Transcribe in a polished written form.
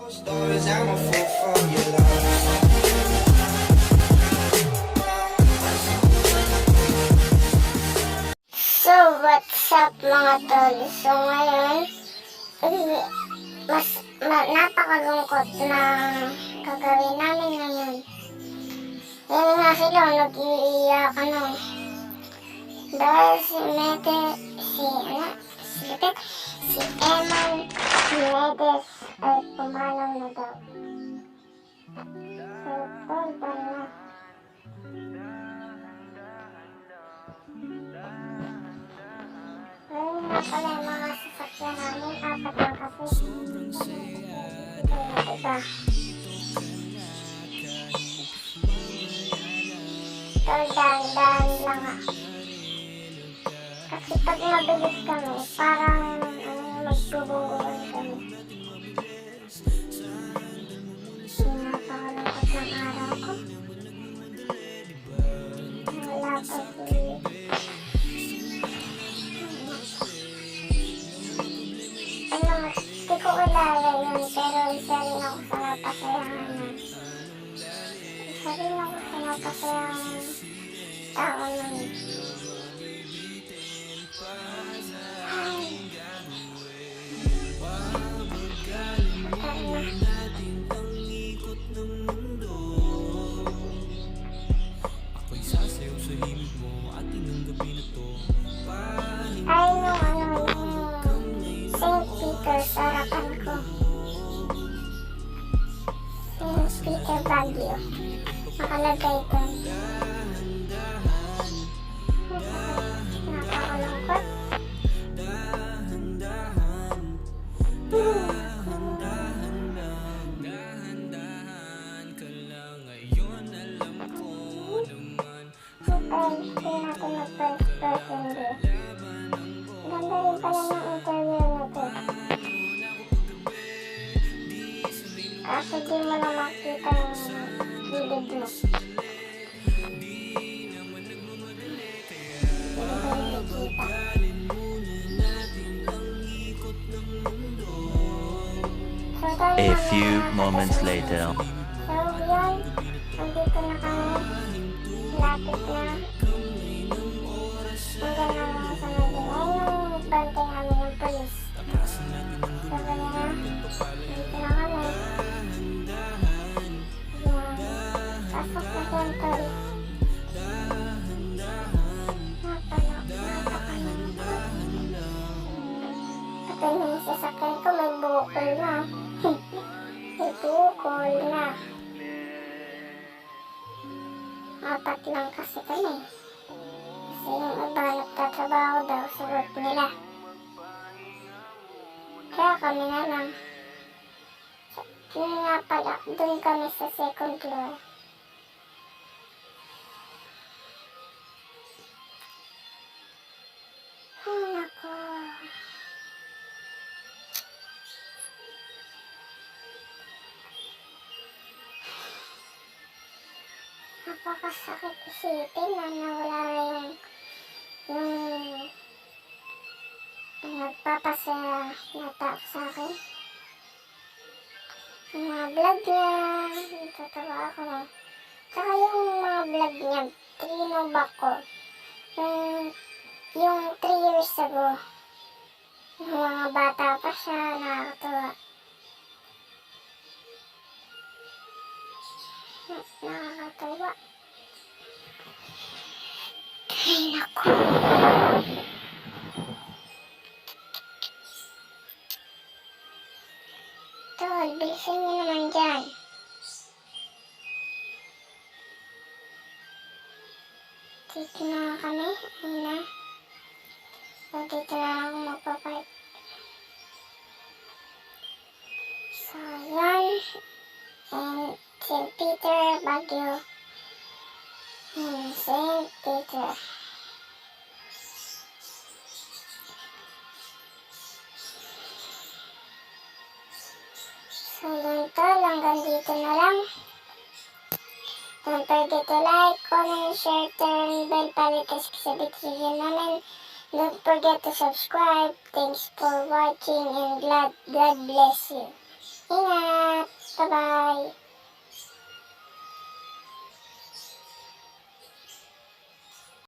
Stories, I'm a fool for your love. So, what's up mga tol? So, ngayon, napakalungkot na gagawin namin ngayon. Yan nga sila, nag-iiyak, dahil si Eman Medes ay pumanaw na daw. So, tol, na. Ngayon nga pala yung mga sasakyan namin, apat lang kasi. Diba? Tol, dahan-dahan lang Kasi pag mabilis kami, parang magbubunguan kami. Napakalungkot ng araw ko. Wala pa di ko kilala yun, pero isa rin ako sa napasayangan nun. Isa rin ako sa napasayangan tao nun. Ay, yung St. Peter sa harapan ko. St. Peter Baguio. Nakalagay doon. Napakalungkot. Hindi natin mag-first person view. Ganda rin pala ng interview nito. Kaso di mo na makita yung gilid mo. A few moments later. So yun, nandito na kami. Lapit na. Hanggang naman sa Medellin. Ayun yung bantay namin ng polis. Sabi na, dito na kami. Pasok na dyan, tol. Napakalungkot. Pati yung sasakyan ko, may bukol na. May bukol na. Apat lang kasi kami. Kasi yung iba nagtatrabaho daw sa work nila. Kaya kami na lang. Yun nga pala, dun kami sa second floor. Ay, nako. Napakasakit isipin na nawala yung nagpapasaya na tao sa akin. Yung mga vlog niya, natatawa ako na. Tsaka yung mga vlog niya, trinobak ko. Yung 3 years ago, yung mga bata pa siya, nakakatawa. Nakakatawa. Ay, naku. Tol, bilisan niyo naman dyan. Dito na kami. Ayun na. So, dito na ako magpapark. So, yan. And St. Peter, Baguio. St. Peter. So, yun tol. Hanggang dito na lang. Don't forget to like, comment, share, turn bell para sa video namin. Don't forget to subscribe. Thanks for watching and God bless you. Ingat!